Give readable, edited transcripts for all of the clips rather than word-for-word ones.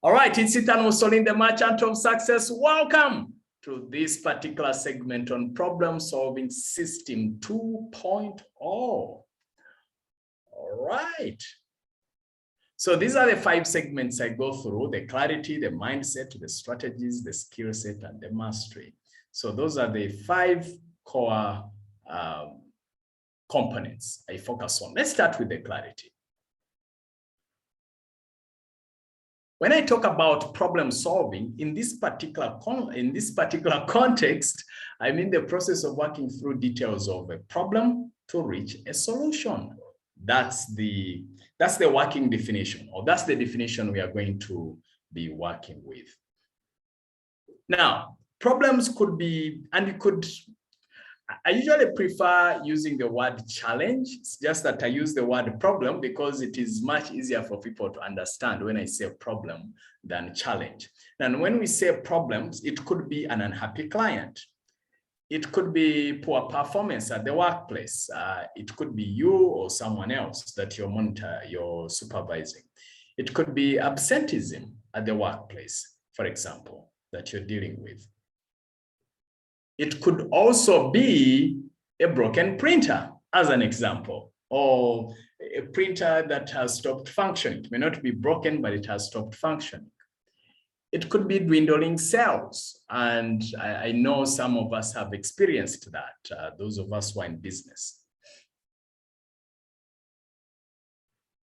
All right, it's Musolini, the merchant of success. Welcome to this particular segment on problem solving system 2.0. All right. So these are the 5 segments I go through: the clarity, the mindset, the strategies, the skill set, and the mastery. So those are the 5 core components I focus on. Let's start with the clarity. When I talk about problem solving in this particular context, I mean the process of working through details of a problem to reach a solution. That's the working definition, or that's the definition we are going to be working with. Now, problems could be, I usually prefer using the word challenge. It's just that I use the word problem because it is much easier for people to understand when I say problem than challenge. And when we say problems, it could be an unhappy client. It could be poor performance at the workplace. It could be you or someone else that you're supervising. It could be absenteeism at the workplace, for example, that you're dealing with. It could also be a broken printer, as an example, or a printer that has stopped functioning. It may not be broken, but it has stopped functioning. It could be dwindling sales, and I know some of us have experienced that, those of us who are in business.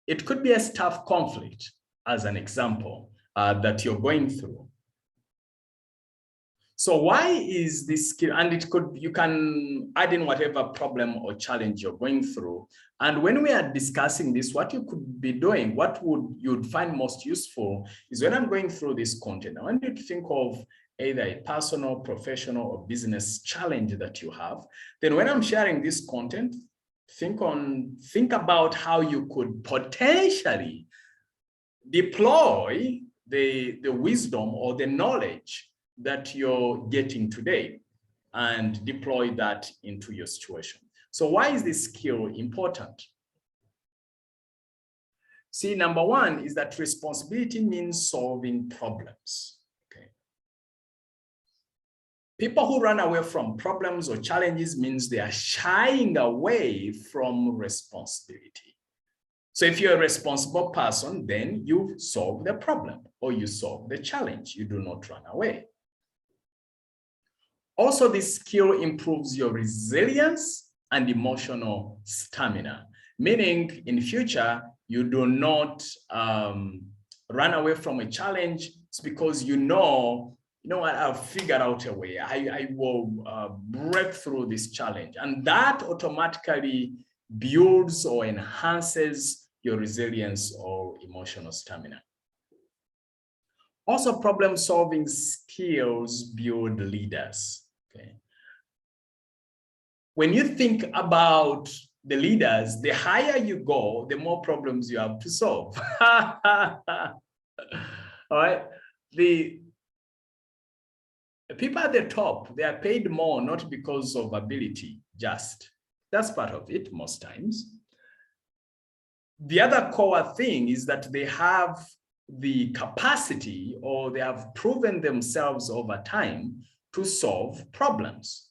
It could be a staff conflict, as an example, that you're going through. So why is this skill? And you can add in whatever problem or challenge you're going through. And when we are discussing this, what you could be doing, what you'd find most useful is when I'm going through this content, I want you to think of either a personal, professional, or business challenge that you have. Then when I'm sharing this content, think about how you could potentially deploy the wisdom or the knowledge that you're getting today and deploy that into your situation. So why is this skill important? See, number 1 is that responsibility means solving problems. Okay. People who run away from problems or challenges means they are shying away from responsibility. So if you're a responsible person, then you solve the problem or you solve the challenge. You do not run away. Also, this skill improves your resilience and emotional stamina, meaning in future, you do not run away from a challenge. It's because you know what, I've figured out a way. I will break through this challenge. And that automatically builds or enhances your resilience or emotional stamina. Also, problem-solving skills build leaders. Okay. When you think about the leaders, the higher you go, the more problems you have to solve. All right. The people at the top, they are paid more, not because of ability, just. That's part of it most times. The other core thing is that they have the capacity, or they have proven themselves over time to solve problems.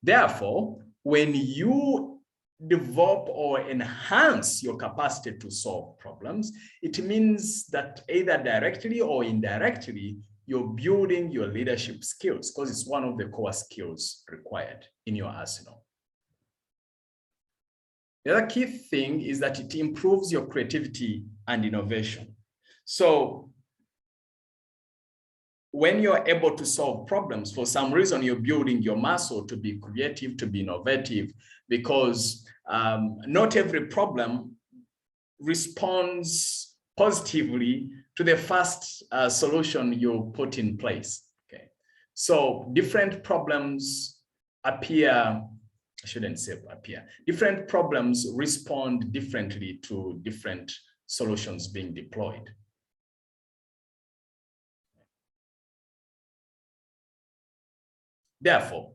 Therefore, when you develop or enhance your capacity to solve problems, it means that either directly or indirectly, you're building your leadership skills, because it's one of the core skills required in your arsenal. The other key thing is that it improves your creativity and innovation. So when you're able to solve problems, for some reason, you're building your muscle to be creative, to be innovative, because not every problem responds positively to the first solution you put in place. Okay, so different problems appear. I shouldn't say appear. Different problems respond differently to different solutions being deployed. Therefore,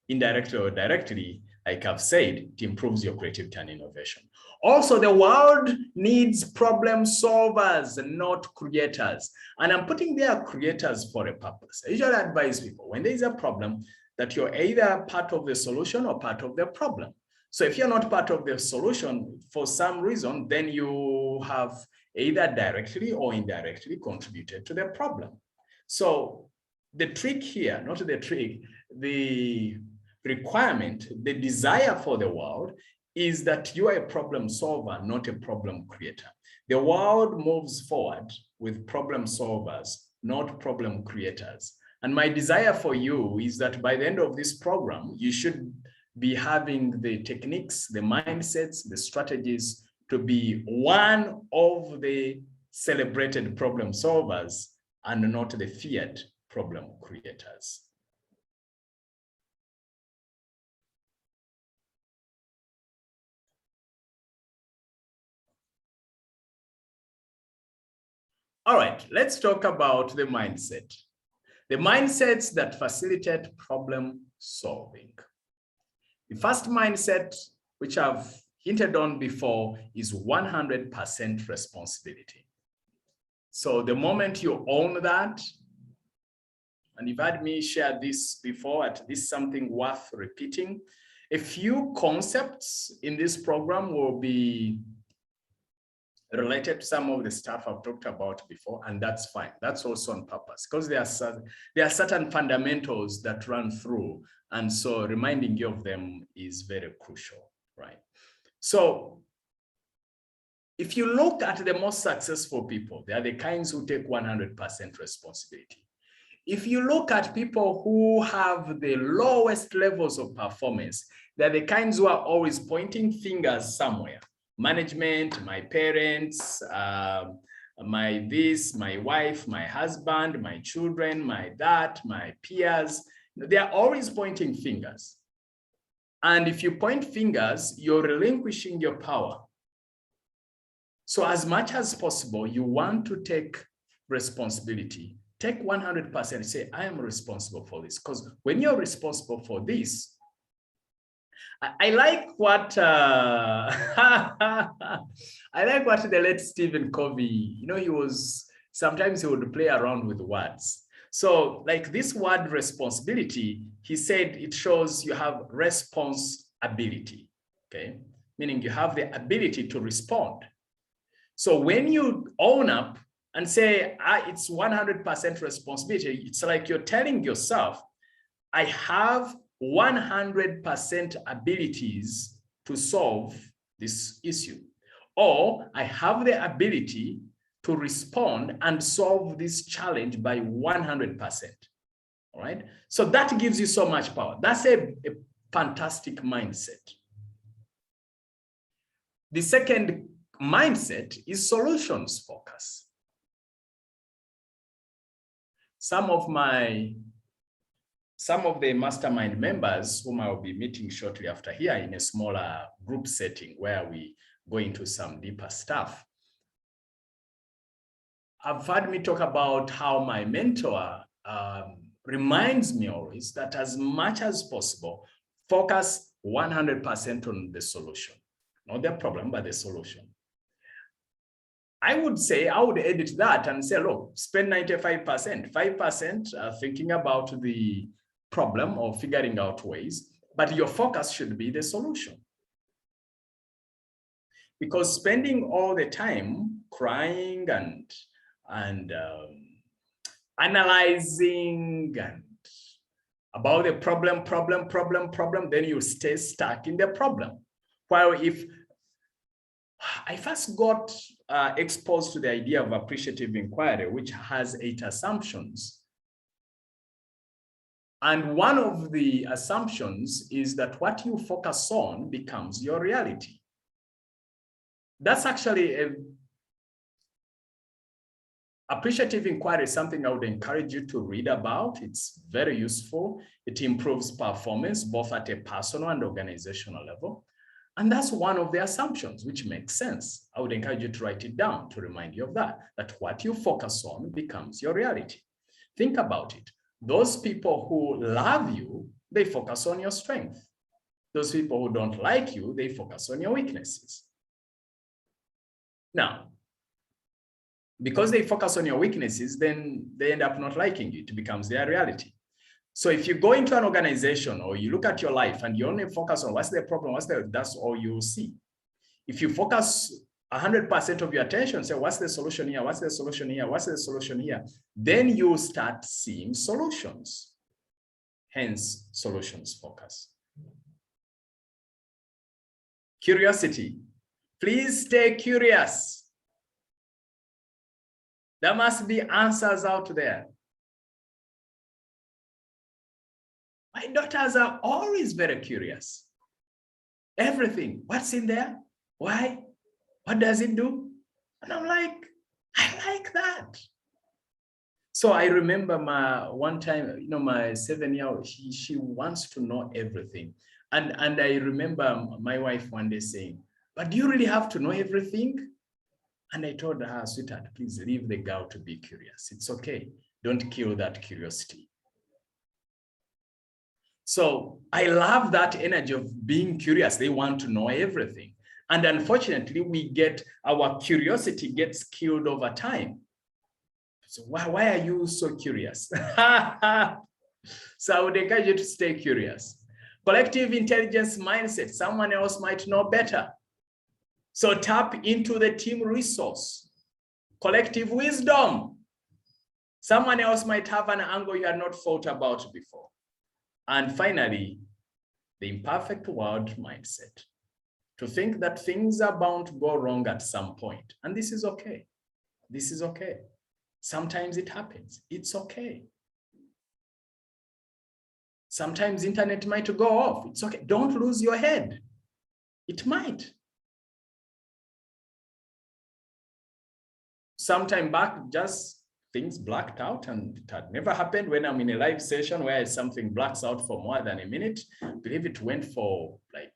indirectly or directly, Like I've said, it improves your creativity and innovation. Also, the world needs problem solvers, not creators. And I'm putting there creators for a purpose. I usually advise people when there is a problem that you're either part of the solution or part of the problem. So if you're not part of the solution for some reason, then you have either directly or indirectly contributed to the problem. So the trick here, not the trick, the requirement, the desire for the world is that you are a problem solver, not a problem creator. The world moves forward with problem solvers, not problem creators. And my desire for you is that by the end of this program, you should be having the techniques, the mindsets, the strategies to be one of the celebrated problem solvers and not the feared problem creators. All right, let's talk about the mindset. The mindsets that facilitate problem solving. The first mindset, which I've hinted on before, is 100% responsibility. So the moment you own that, and you've had me share this before, this is something worth repeating. A few concepts in this program will be related to some of the stuff I've talked about before, and that's fine. That's also on purpose because there are certain fundamentals that run through, and so reminding you of them is very crucial, right? So if you look at the most successful people, they are the kinds who take 100% responsibility. If you look at people who have the lowest levels of performance, they're the kinds who are always pointing fingers somewhere. Management, my parents, my this, my wife, my husband, my children, my that, my peers. They are always pointing fingers. And if you point fingers, you're relinquishing your power. So as much as possible, you want to take responsibility. Take 100%, say, I am responsible for this. Because when you're responsible for this, I like what I like what the late Stephen Covey, sometimes he would play around with words. So like this word responsibility, he said it shows you have responsibility, okay? Meaning you have the ability to respond. So when you own up and say, it's 100% responsibility, it's like you're telling yourself, I have 100% abilities to solve this issue, or I have the ability to respond and solve this challenge by 100%. All right. So that gives you so much power. That's a fantastic mindset. The second mindset is solutions focus. Some of the mastermind members whom I will be meeting shortly after here in a smaller group setting where we go into some deeper stuff, I've had me talk about how my mentor reminds me always that as much as possible, focus 100% on the solution, not the problem, but the solution. I would edit that and say, look, spend 95%, 5% thinking about the problem or figuring out ways, but your focus should be the solution. Because spending all the time crying and analyzing and about the problem, then you stay stuck in the problem. While if I first got exposed to the idea of appreciative inquiry, which has 8 assumptions. And one of the assumptions is that what you focus on becomes your reality. That's actually appreciative inquiry is something I would encourage you to read about. It's very useful. It improves performance, both at a personal and organizational level. And that's one of the assumptions, which makes sense. I would encourage you to write it down to remind you of that what you focus on becomes your reality. Think about it. Those people who love you, they focus on your strength. Those people who don't like you, they focus on your weaknesses. Now, because they focus on your weaknesses, then they end up not liking you. It becomes their reality. So if you go into an organization or you look at your life and you only focus on what's the problem, that's all you'll see. If you focus 100% of your attention, say, what's the solution here? What's the solution here? What's the solution here? Then you start seeing solutions. Hence, solutions focus. Curiosity. Please stay curious. There must be answers out there. My daughters are always very curious. Everything. What's in there? Why? What does it do? And I'm like, I like that. So I remember one time, my 7-year-old, she wants to know everything. And I remember my wife one day saying, but do you really have to know everything? And I told her, sweetheart, please leave the girl to be curious. It's okay. Don't kill that curiosity. So I love that energy of being curious. They want to know everything. And unfortunately, our curiosity gets killed over time. So why are you so curious? So I would encourage you to stay curious. Collective intelligence mindset. Someone else might know better. So tap into the team resource. Collective wisdom. Someone else might have an angle you had not thought about before. And finally, the imperfect world mindset. To think that things are bound to go wrong at some point. And this is okay. This is okay. Sometimes it happens. It's okay. Sometimes internet might go off. It's okay. Don't lose your head. It might. Sometime back, just things blacked out, and it had never happened when I'm in a live session where something blacks out for more than a minute. I believe it went for like,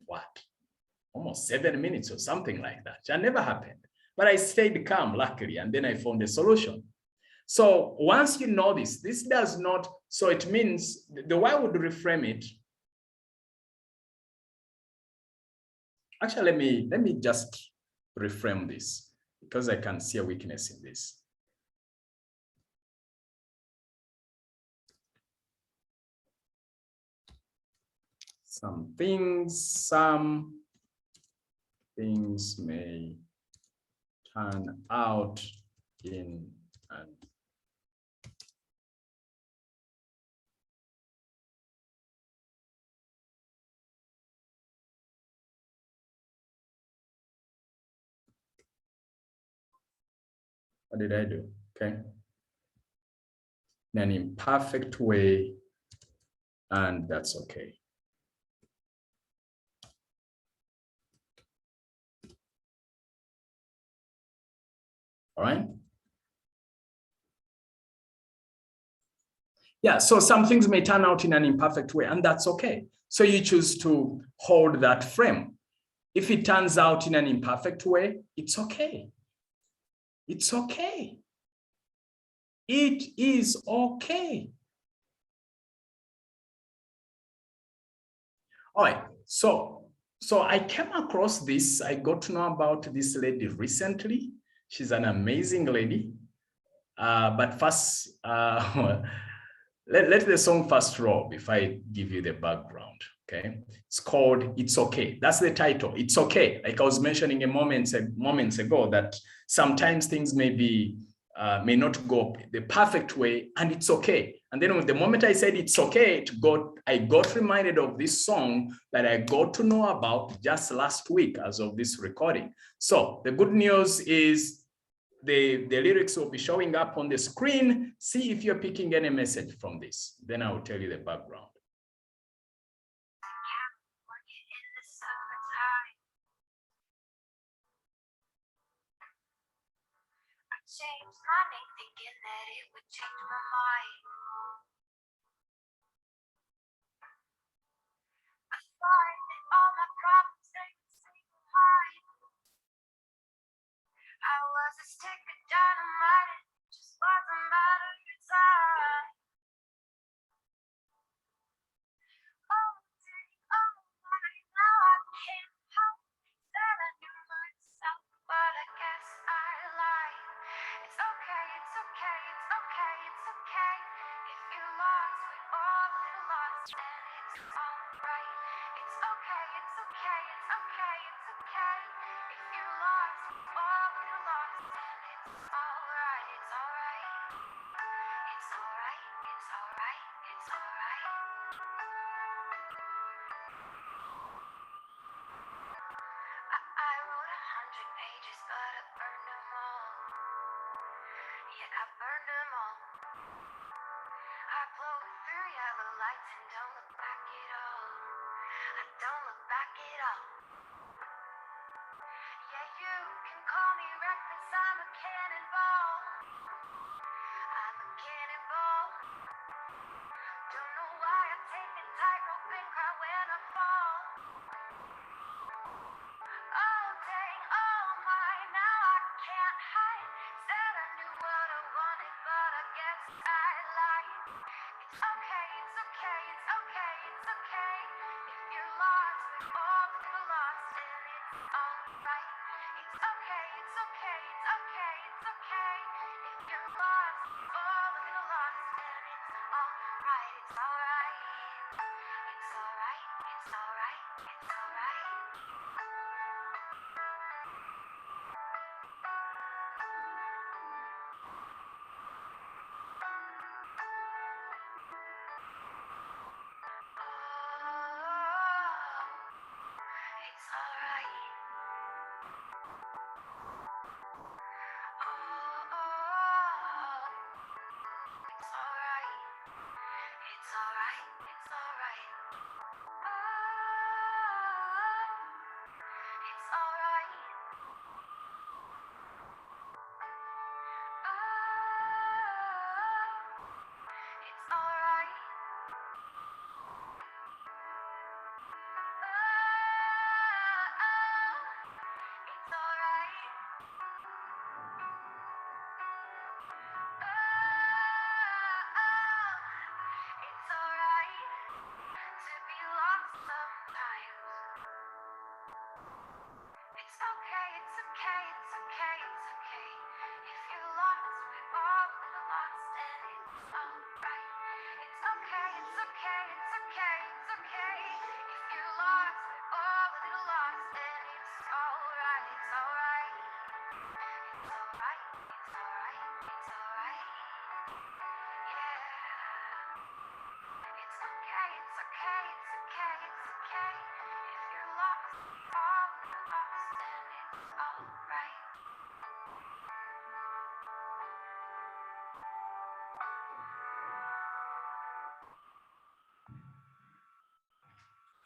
what? Almost 7 minutes or something like that. It never happened. But I stayed calm, luckily, and then I found a solution. So once you know this does not, so it means the way I would reframe it. Actually, let me just reframe this because I can see a weakness in this. Some things may turn out in an what did I do? Okay. In an imperfect way, and that's okay. All right. Yeah, so some things may turn out in an imperfect way, and that's okay. So you choose to hold that frame. If it turns out in an imperfect way, it's okay. It's okay. It is okay. All right, so I came across this. I got to know about this lady recently. She's an amazing lady. But first, let the song first roll before I give you the background. Okay, it's called "It's Okay." That's the title. It's okay. Like I was mentioning moments ago, that sometimes things may not go the perfect way, and it's okay. And then with the moment I said it's okay, I got reminded of this song that I got to know about just last week as of this recording. So the good news is the lyrics will be showing up on the screen. See if you're picking any message from this. Then I will tell you the background. Changed my name thinking that it would change my mind. I thought that all my problems they would say goodbye. I was a stick of dynamite, it just wasn't matter of time. Oh,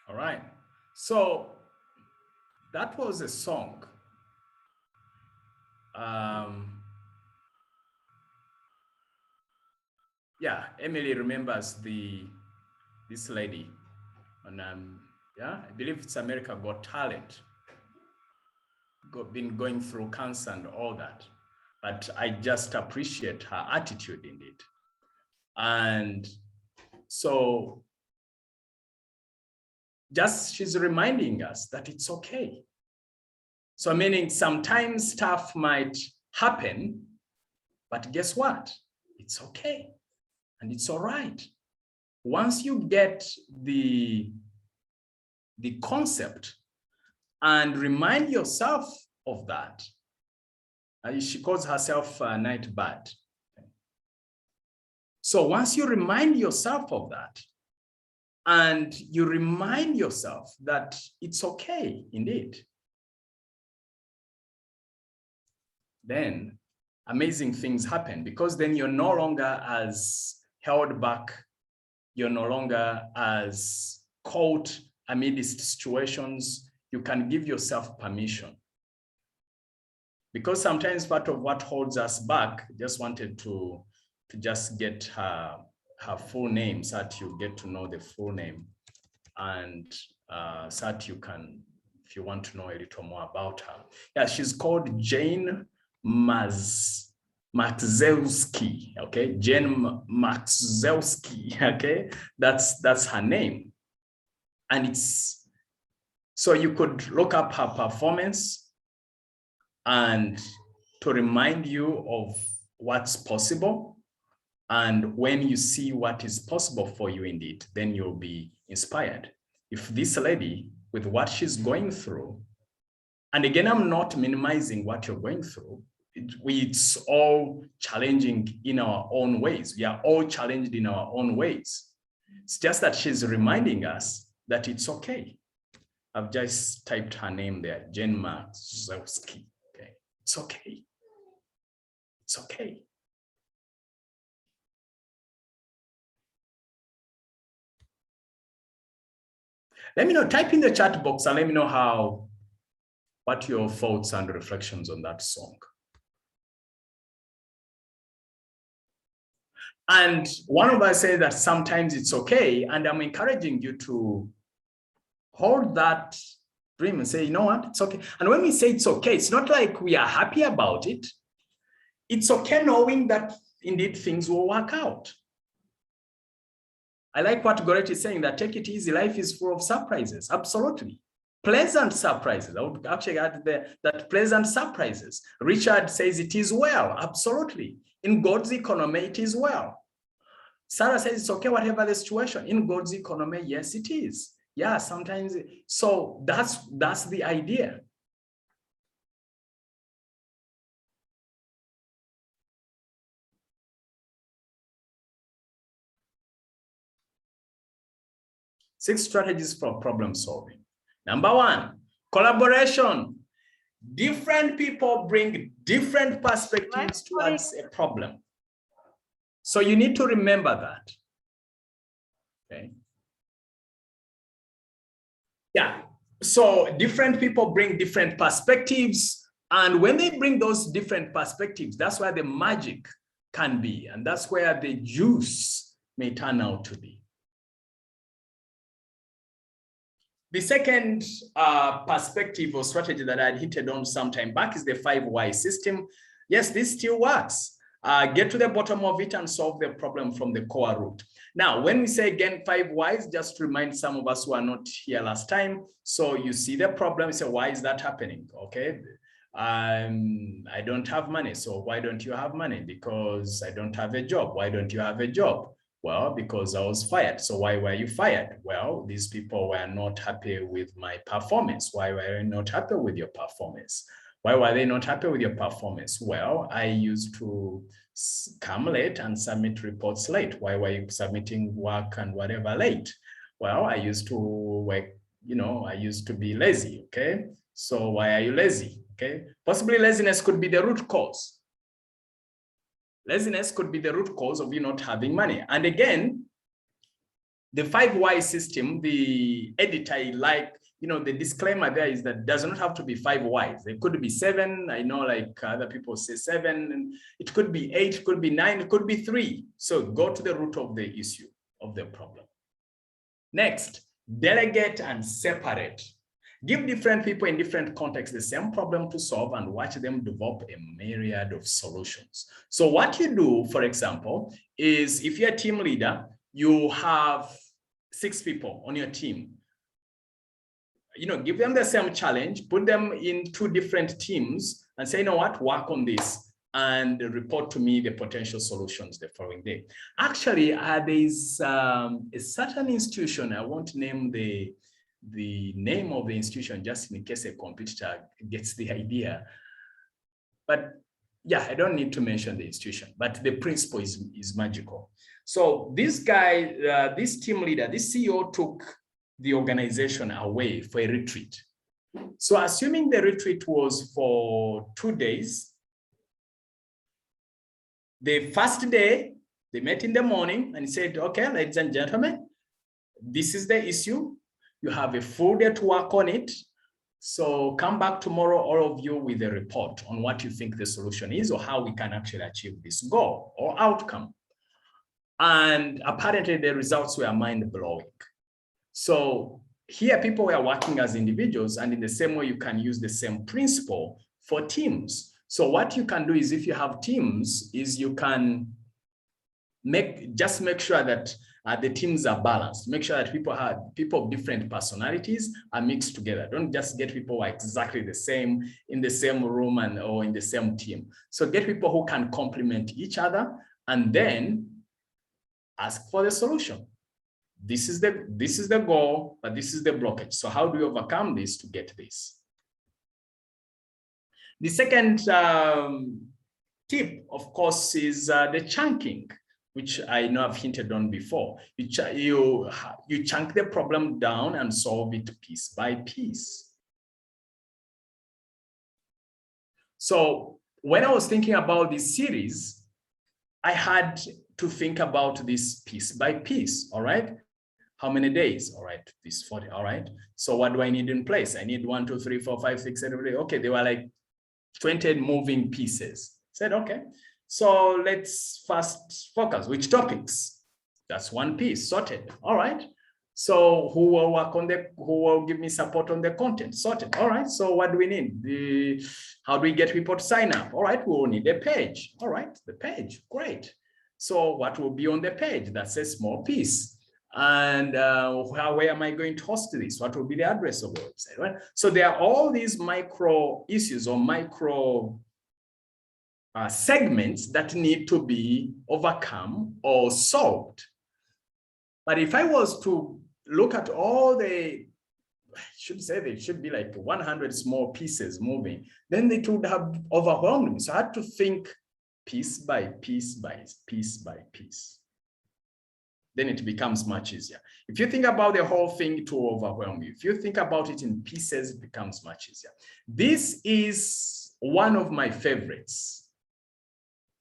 All right. So that was a song. Yeah, Emily remembers this lady, and yeah, I believe it's America Got Talent. Been going through cancer and all that, but I just appreciate her attitude in it. And so just she's reminding us that it's okay. So meaning sometimes stuff might happen, but guess what? It's okay. And it's all right. Once you get the concept and remind yourself of that, she calls herself Night Bird. So once you remind yourself of that, and you remind yourself that it's okay indeed, then amazing things happen, because then you're no longer as held back. You're no longer as caught amidst situations. You can give yourself permission. Because sometimes part of what holds us back, just wanted to just get her full name so that you get to know the full name, and so that you can, if you want to know a little more about her. Yeah, she's called Jane Maxzelski, okay? Jane Maxzelski, okay? That's her name. And it's, so you could look up her performance and to remind you of what's possible. And when you see what is possible for you indeed, then you'll be inspired. If this lady, with what she's going through, and again, I'm not minimizing what you're going through. It's all challenging in our own ways. We are all challenged in our own ways. It's just that she's reminding us that it's okay. I've just typed her name there, Jen Marzowski. Okay, it's okay. It's okay. Let me know, type in the chat box and let me know what your thoughts and reflections on that song. And one of us said that sometimes it's okay, and I'm encouraging you to hold that dream and say, you know what, it's okay. And when we say it's okay, it's not like we are happy about it. It's okay knowing that indeed things will work out. I like what Goretti is saying, that take it easy, life is full of surprises. Absolutely. Pleasant surprises. I would actually add that pleasant surprises. Richard says it is well. Absolutely. In God's economy, it is well. Sarah says it's okay, whatever the situation. In God's economy, yes, it is. Yeah, sometimes. So that's the idea. Six strategies for problem solving. Number one, collaboration. Different people bring different perspectives towards a problem. So you need to remember that. Okay. Yeah. So different people bring different perspectives. And when they bring those different perspectives, that's where the magic can be. And that's where the juice may turn out to be. The second perspective or strategy that I hinted on some time back is the 5 why system. Yes, this still works. Get to the bottom of it and solve the problem from the core root. Now, when we say again 5 whys, just to remind some of us who are not here last time. So you see the problem, you say, why is that happening? Okay. I don't have money. So why don't you have money? Because I don't have a job. Why don't you have a job? Well, because I was fired. So why were you fired? Well, these people were not happy with my performance. Why were you not happy with your performance? Why were they not happy with your performance? Well, I used to come late and submit reports late. Why were you submitting work and whatever late? Well, I used to work, I used to be lazy, okay? So why are you lazy, okay? Possibly laziness could be the root cause. Laziness could be the root cause of you not having money. And again, the 5 why system, the editor, the disclaimer there is that does not have to be 5 whys. It could be 7. I know like other people say 7. And it could be 8, it could be 9, it could be 3. So go to the root of the issue, of the problem. Next, delegate and separate. Give different people in different contexts the same problem to solve and watch them develop a myriad of solutions. So what you do, for example, is if you're a team leader, you have 6 people on your team. Give them the same challenge, put them in 2 different teams and say, you know what, work on this and report to me the potential solutions the following day. Actually, there's a certain institution, I won't name the name of the institution just in case a competitor gets the idea. But yeah, I don't need to mention the institution, but the principle is magical. So this guy, this team leader, this CEO took the organization away for a retreat. So assuming the retreat was for 2 days, the first day, they met in the morning and said, okay, ladies and gentlemen, this is the issue. You have a full day to work on it. So come back tomorrow, all of you, with a report on what you think the solution is or how we can actually achieve this goal or outcome. And apparently the results were mind-blowing. So here people were working as individuals, and in the same way, you can use the same principle for teams. So what you can do is, if you have teams, is you can make sure that the teams are balanced. Make sure that people of different personalities are mixed together. Don't just get people who are exactly the same in the same room or in the same team. So get people who can complement each other, and then ask for the solution. This is the goal, but this is the blockage. So how do you overcome this to get this? The second tip, of course, is the chunking, which I know I've hinted on before. You chunk the problem down and solve it piece by piece. So when I was thinking about this series, I had to think about this piece by piece, all right? How many days? All right, this 40, all right. So what do I need in place? I need 1, 2, 3, 4, 5, 6, 7, 8. Okay, they were like 20 moving pieces. Said, okay, so let's first focus. Which topics? That's one piece, sorted. All right. So who will work on who will give me support on the content? Sorted. All right. So what do we need? How do we get people to sign up? All right, we will need a page. All right, the page, great. So what will be on the page? That's a small piece. And where am I going to host this? What will be the address of the website, right? So there are all these micro issues or micro segments that need to be overcome or solved. But if I was to look at all I should say they should be like 100 small pieces moving, then it would have overwhelmed me. So I had to think piece by piece by piece by piece. Then it becomes much easier. If you think about the whole thing, it will overwhelm you. If you think about it in pieces, it becomes much easier. This is one of my favorites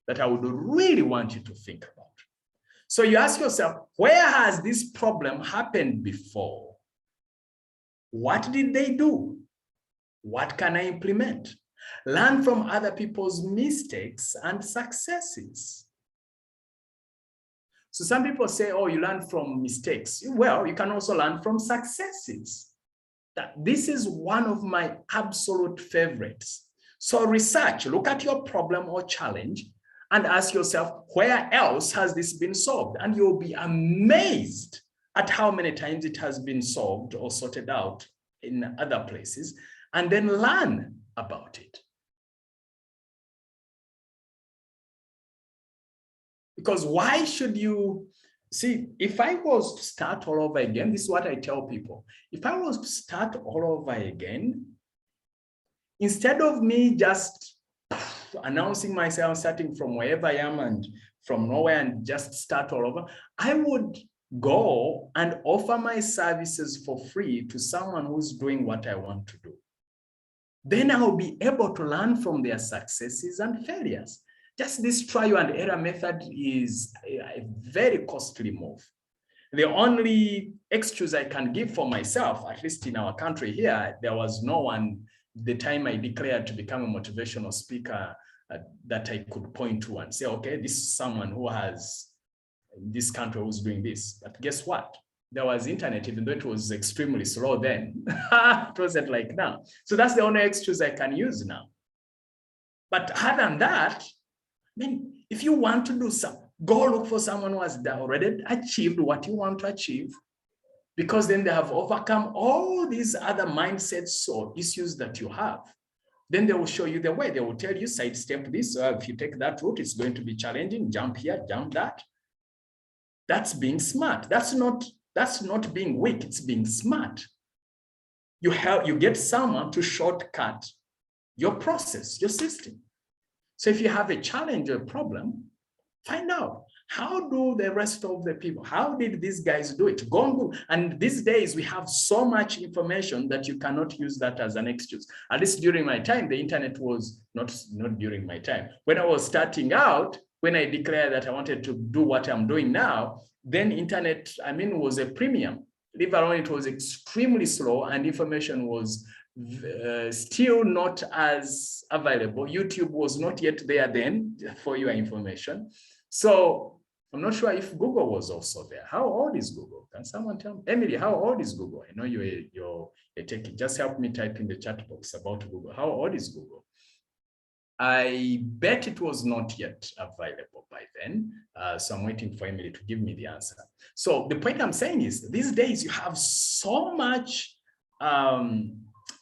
that I would really want you to think about. So you ask yourself, where has this problem happened before? What did they do? What can I implement? Learn from other people's mistakes and successes. So some people say, oh, you learn from mistakes. Well, you can also learn from successes. This is one of my absolute favorites. So research, look at your problem or challenge and ask yourself, where else has this been solved? And you'll be amazed at how many times it has been solved or sorted out in other places, and then learn about it. Because why should you see, if I was to start all over again, this is what I tell people. If I was to start all over again, instead of me just announcing myself, starting from wherever I am and from nowhere and just start all over, I would go and offer my services for free to someone who's doing what I want to do. Then I'll be able to learn from their successes and failures. Just this trial and error method is a very costly move. The only excuse I can give for myself, at least in our country here, there was no one, the time I declared to become a motivational speaker, that I could point to and say, okay, this is someone who has, in this country, who's doing this. But guess what? There was internet, even though it was extremely slow then. It wasn't like now. So that's the only excuse I can use now. But other than that, I mean, if you want to do something, go look for someone who has already achieved what you want to achieve, because then they have overcome all these other mindsets or issues that you have. Then they will show you the way. They will tell you, sidestep this. If you take that route, it's going to be challenging. Jump here, jump that. That's being smart. That's not being weak. It's being smart. You get someone to shortcut your process, your system. So if you have a challenge or a problem, find out, how do the rest of the people, how did these guys do it? Go and Google. And these days we have so much information that you cannot use that as an excuse. At least during my time, the internet was not during my time. When I was starting out, when I declared that I wanted to do what I'm doing now, then internet, was a premium. Leave alone, it was extremely slow and information was still not as available. YouTube was not yet there then, for your information. So I'm not sure if Google was also there. How old is Google? Can someone tell me? Emily, how old is Google? I know you're a techie. Just help me type in the chat box about Google. How old is Google? I bet it was not yet available by then. So I'm waiting for Emily to give me the answer. So the point I'm saying is, these days you have so much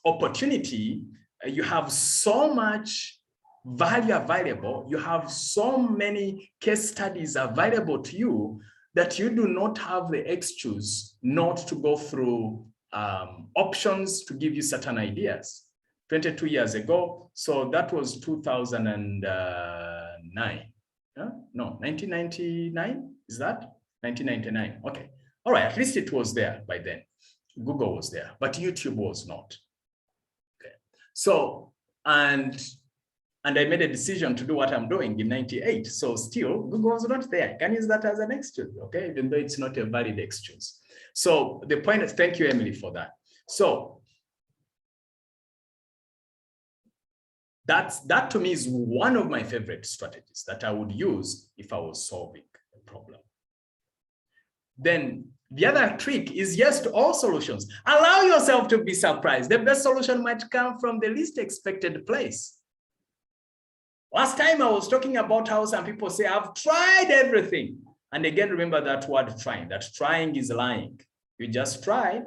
opportunity, you have so much value available, you have so many case studies available to you, that you do not have the excuse not to go through options to give you certain ideas. 22 years ago, so that was 2009. No, 1999, is that? 1999, okay. All right, at least it was there by then. Google was there, but YouTube was not. Okay, so, and I made a decision to do what I'm doing in 98. So still, Google was not there. I can use that as an excuse, okay? Even though it's not a valid excuse. So the point is, thank you, Emily, for that. So that to me is one of my favorite strategies that I would use if I was solving a problem. Then the other trick is yes to all solutions. Allow yourself to be surprised. The best solution might come from the least expected place. Last time I was talking about how some people say, I've tried everything. And again, remember that word trying, that trying is lying. You just tried.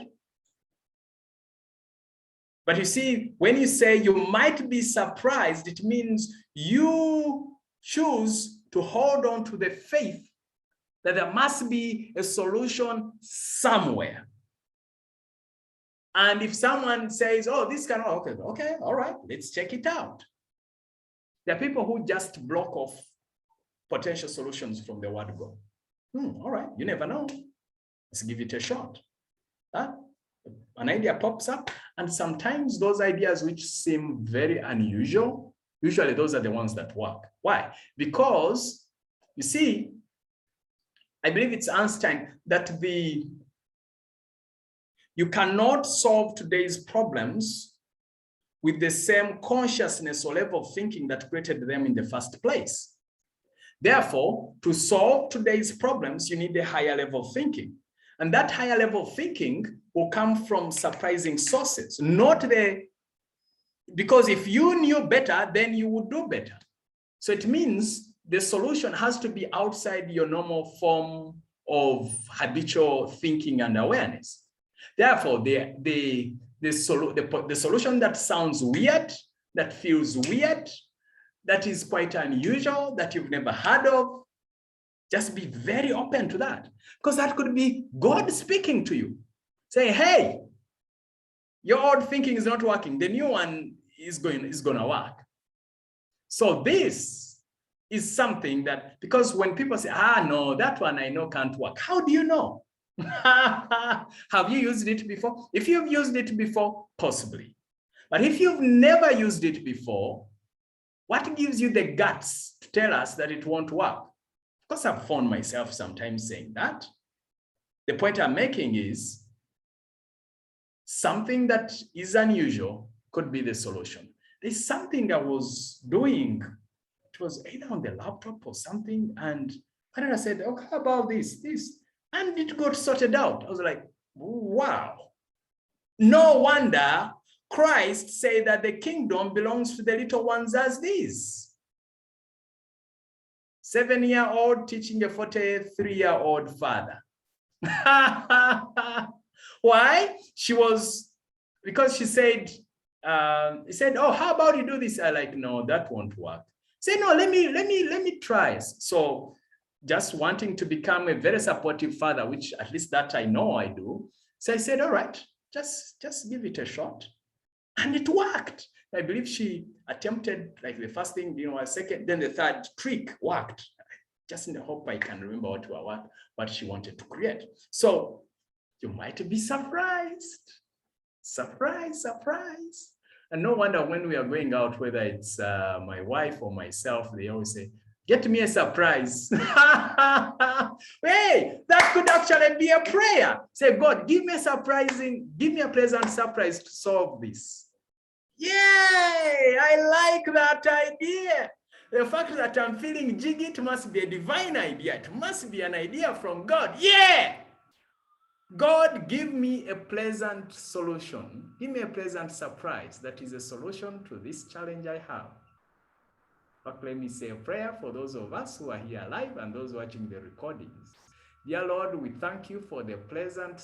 But you see, when you say you might be surprised, it means you choose to hold on to the faith that there must be a solution somewhere. And if someone says, oh, this can, okay, all right, let's check it out. There are people who just block off potential solutions from the word go. All right, you never know. Let's give it a shot. An idea pops up, and sometimes those ideas which seem very unusual, usually those are the ones that work. Why? Because, you see, I believe it's Einstein that you cannot solve today's problems with the same consciousness or level of thinking that created them in the first place. Therefore, to solve today's problems, you need a higher level of thinking. And that higher level of thinking will come from surprising sources, because if you knew better, then you would do better. So it means the solution has to be outside your normal form of habitual thinking and awareness. Therefore, the solution that sounds weird, that feels weird, that is quite unusual, that you've never heard of, just be very open to that, because that could be God speaking to you, saying, hey, your old thinking is not working. The new one is going to work. So this is something that, because when people say, no, that one I know can't work. How do you know? Have you used it before? If you've used it before, possibly. But if you've never used it before, what gives you the guts to tell us that it won't work? Of course, I've found myself sometimes saying that. The point I'm making is something that is unusual could be the solution. There's something I was doing. It was either on the laptop or something. And I said, okay, how about this? And it got sorted out. I was like, wow. No wonder Christ said that the kingdom belongs to the little ones as these. 7-year-old teaching a 43-year-old father. Why? Because she said, he said, oh, how about you do this? I like, no, that won't work. Say, no, let me try. So just wanting to become a very supportive father, which at least that I know I do. So I said, all right, just give it a shot. And it worked. I believe she attempted like the first thing, a second, then the third trick worked. Just in the hope I can remember what she wanted to create. So you might be surprised. Surprise, surprise. And no wonder when we are going out, whether it's my wife or myself, they always say, get me a surprise. Hey, that could actually be a prayer. Say, God, give me a pleasant surprise to solve this. Yay, I like that idea. The fact that I'm feeling jiggy, it must be a divine idea. It must be an idea from God. Yeah. God, give me a pleasant solution. Give me a pleasant surprise that is a solution to this challenge I have. But let me say a prayer for those of us who are here live and those watching the recordings. Dear Lord, we thank you for the pleasant,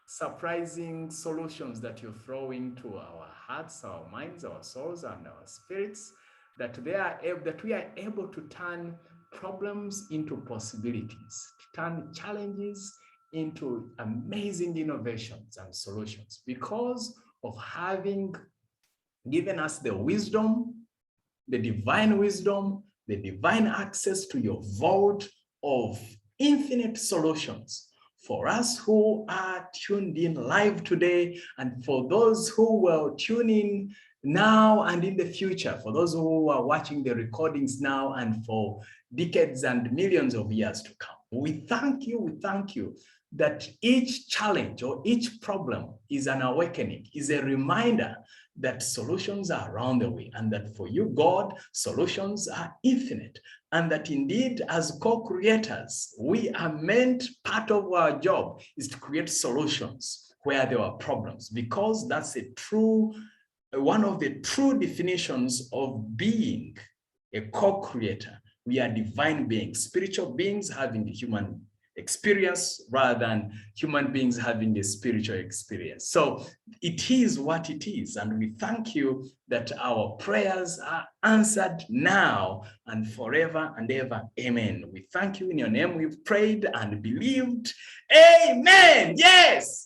surprising solutions that you throw into our hearts, our minds, our souls, and our spirits, that we are able to turn problems into possibilities, to turn challenges into amazing innovations and solutions because of having given us the wisdom, the divine access to your vault of infinite solutions. For us who are tuned in live today, and for those who will tune in now and in the future, for those who are watching the recordings now and for decades and millions of years to come, we thank you that each challenge or each problem is an awakening, is a reminder that solutions are around the way, and that for you, God, solutions are infinite, and that indeed, as co-creators, we are meant, part of our job is to create solutions where there are problems, because that's one of the true definitions of being a co-creator. We are divine beings, spiritual beings having the human experience rather than human beings having the spiritual experience. So it is what it is. And we thank you that our prayers are answered now and forever and ever. Amen. We thank you. In your name we've prayed and believed. Amen. Yes.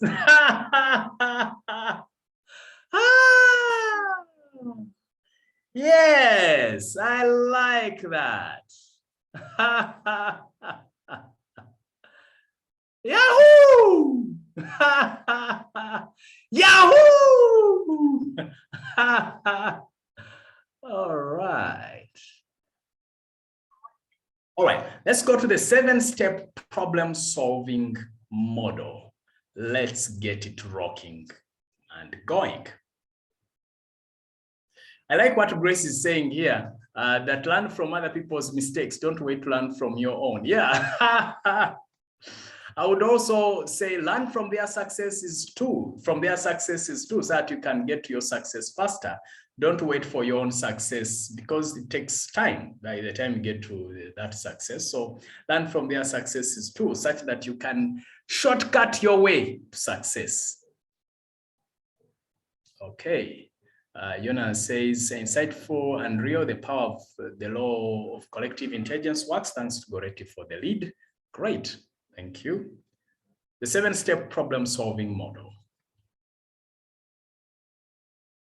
Yes, I like that. Yahoo! Yahoo! All right. All right, let's go to the 7-step problem-solving model. Let's get it rocking and going. I like what Grace is saying here, that learn from other people's mistakes. Don't wait to learn from your own. Yeah. I would also say learn from their successes too, so that you can get to your success faster. Don't wait for your own success because it takes time by the time you get to that success. So learn from their successes too, such that you can shortcut your way to success. Okay. Yona says, insightful and real, the power of the law of collective intelligence works. Thanks to Goretti for the lead. Great. Thank you. The 7-step problem-solving model.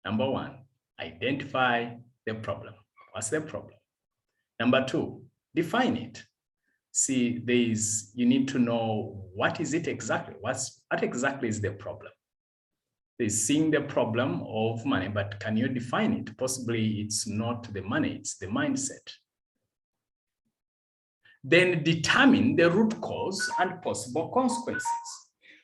Number 1, identify the problem. What's the problem? Number 2, define it. See, you need to know what is it exactly. What exactly is the problem? There's seeing the problem of money, but can you define it? Possibly it's not the money, it's the mindset. Then determine the root cause and possible consequences.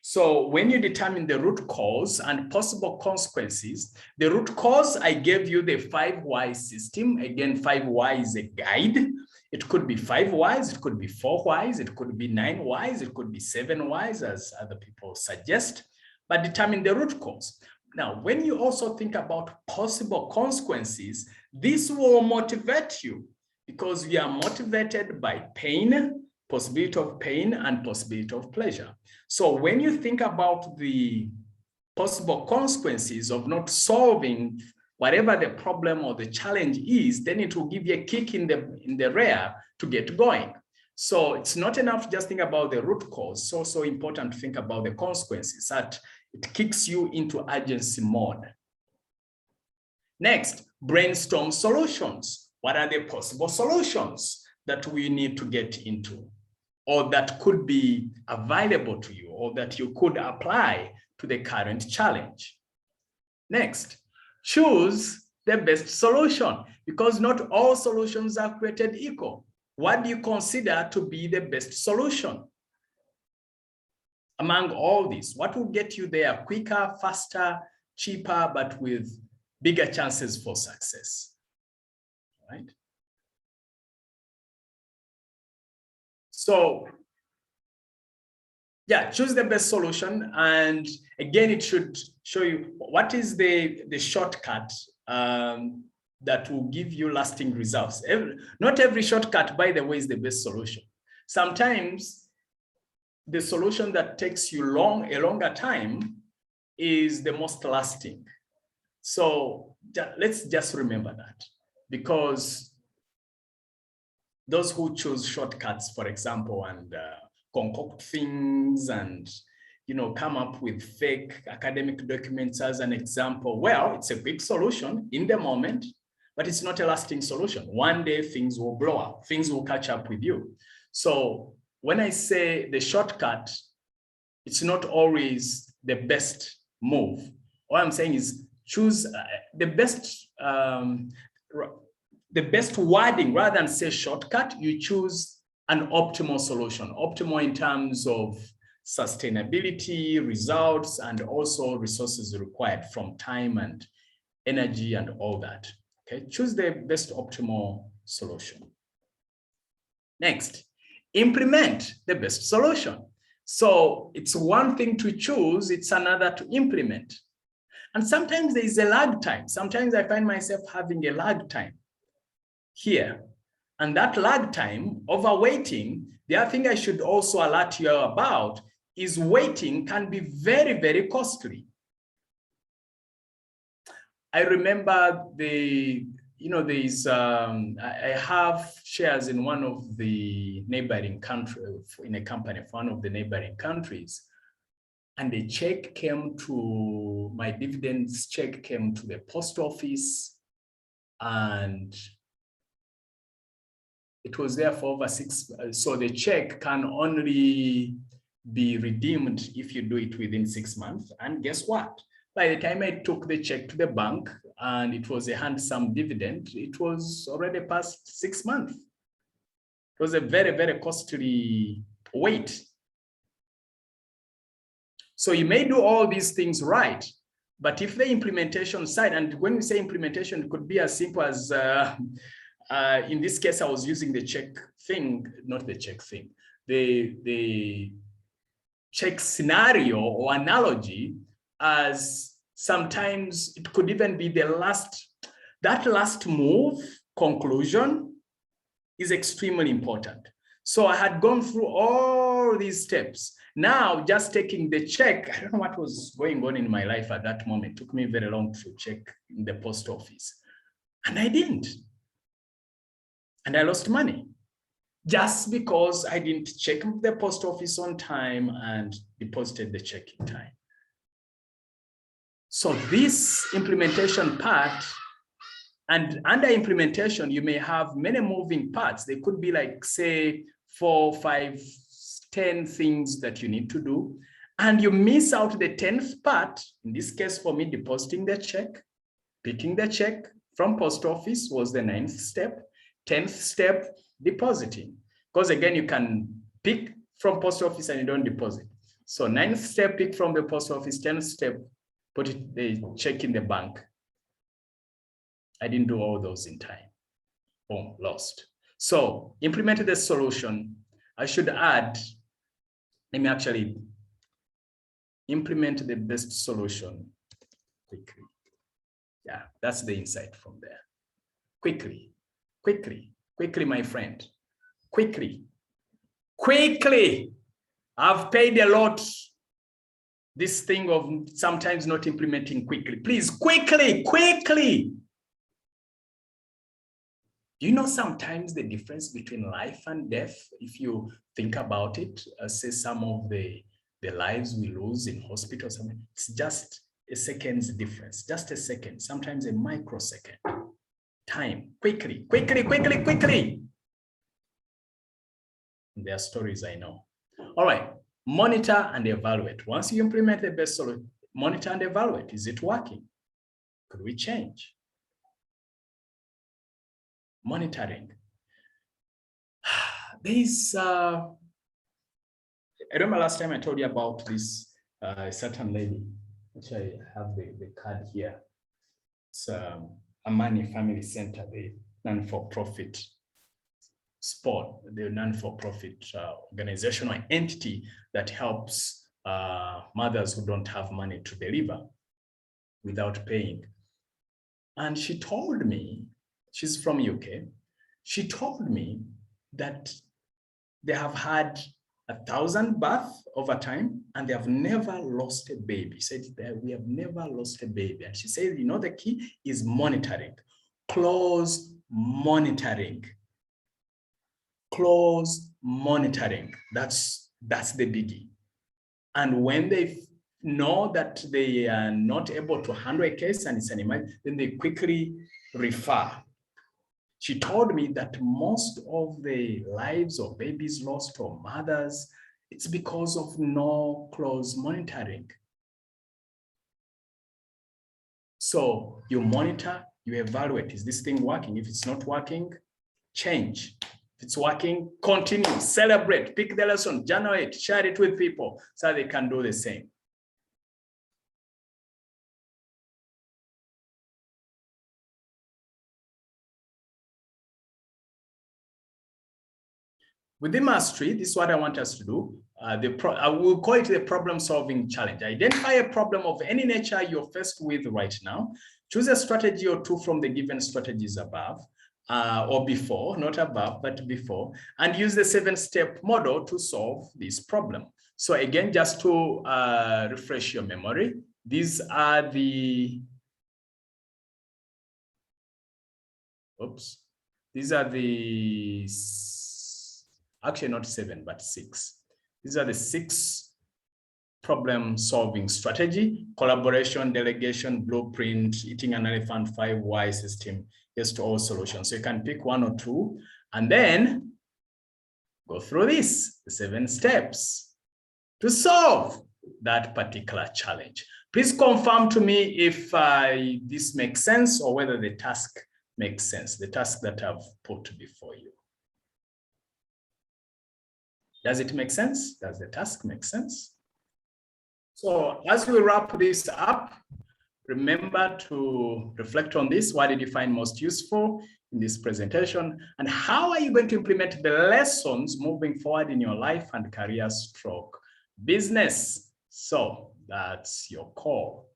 So when you determine the root cause and possible consequences, the root cause, I gave you the 5 whys system. Again, 5 whys is a guide. It could be 5 whys, it could be 4 whys, it could be 9 whys, it could be 7 whys, as other people suggest, but determine the root cause. Now, when you also think about possible consequences, this will motivate you, because we are motivated by pain, possibility of pain, and possibility of pleasure. So when you think about the possible consequences of not solving whatever the problem or the challenge is, then it will give you a kick in the rear to get going. So it's not enough to just think about the root cause. It's also important to think about the consequences, that it kicks you into urgency mode. Next, brainstorm solutions. What are the possible solutions that we need to get into, or that could be available to you, or that you could apply to the current challenge? Next, choose the best solution, because not all solutions are created equal. What do you consider to be the best solution among all these? What will get you there quicker, faster, cheaper, but with bigger chances for success? Right? So, yeah, choose the best solution. And again, it should show you what is the shortcut that will give you lasting results. Not every shortcut, by the way, is the best solution. Sometimes the solution that takes you a longer time is the most lasting. So let's just remember that, because those who choose shortcuts, for example, and concoct things and come up with fake academic documents as an example, well, it's a quick solution in the moment, but it's not a lasting solution. One day things will blow up, things will catch up with you. So when I say the shortcut, it's not always the best move. What I'm saying is choose the best wording. Rather than say shortcut, you choose an optimal solution. Optimal in terms of sustainability, results, and also resources required from time and energy and all that. Okay, choose the best optimal solution. Next, implement the best solution. So it's one thing to choose, it's another to implement. And sometimes there is a lag time. Sometimes I find myself having a lag time here. And that lag time, overwaiting, the other thing I should also alert you about is waiting can be very, very costly. I remember I have shares in one of the neighboring countries, in a company of one of the neighboring countries. And the check came to, my dividends check came to the post office, and it was there for over 6. So the check can only be redeemed if you do it within 6 months. And guess what? By the time I took the check to the bank and it was a handsome dividend, it was already past 6 months. It was a very, very costly wait. So you may do all these things right, but if the implementation side, and when we say implementation, it could be as simple as, in this case, I was using the check thing, not the check thing, the check scenario or analogy, as sometimes it could even be that last move, conclusion, is extremely important. So I had gone through all these steps. Now, just taking the check, I don't know what was going on in my life at that moment. It took me very long to check in the post office. And I didn't. And I lost money just because I didn't check the post office on time and deposited the check in time. So this implementation part, and under implementation, you may have many moving parts. They could be like, say, 4, 5, 10 things that you need to do. And you miss out the 10th part. In this case, for me, depositing the check, picking the check from post office was the 9th step. 10th step, depositing. Because again, you can pick from post office and you don't deposit. So 9th step, pick from the post office. 10th step, put the check in the bank. I didn't do all those in time. Boom, lost. So implemented the solution. I should add, let me actually implement the best solution quickly. Yeah, that's the insight from there. Quickly, quickly, quickly, my friend. Quickly, quickly. I've paid a lot. This thing of sometimes not implementing quickly. Please, quickly, quickly. Do you know sometimes the difference between life and death? If you think about it, say some of the lives we lose in hospitals, it's just a second's difference, just a second, sometimes a microsecond. Time, quickly, quickly, quickly, quickly. There are stories I know. All right, monitor and evaluate. Once you implement the best solution, monitor and evaluate. Is it working? Could we change? Monitoring. There's, I remember last time I told you about this certain lady, which I have the card here. It's Amani Family Center, the non-for-profit sport, the non-for-profit organizational entity that helps mothers who don't have money to deliver without paying. And she told me, she's from UK, she told me that they have had 1,000 births over time and they have never lost a baby. She said that we have never lost a baby. And she said, you know, the key is monitoring, close monitoring. close monitoring. That's the biggie. And when they know that they are not able to handle a case and it's an emergency, then they quickly refer. She told me that most of the lives of babies lost or mothers, it's because of no close monitoring. So you monitor, you evaluate, is this thing working? If it's not working, change. If it's working, continue, celebrate, pick the lesson, journal it, share it with people so they can do the same. Within mastery, this is what I want us to do. I will call it the problem-solving challenge. Identify a problem of any nature you're faced with right now. Choose a strategy or two from the given strategies above, or before, not above, but before, and use the 7-step model to solve this problem. So again, just to refresh your memory, these are the, these are the, actually not 7, but 6. These are the 6 problem-solving strategy: collaboration, delegation, blueprint, eating an elephant, 5 why system, yes to all solutions. So you can pick 1 or 2 and then go through this, the 7 steps to solve that particular challenge. Please confirm to me if this makes sense or whether the task makes sense, the task that I've put before you. Does it make sense? Does the task make sense? So as we wrap this up, remember to reflect on this. What did you find most useful in this presentation? And how are you going to implement the lessons moving forward in your life and career stroke business? So that's your call.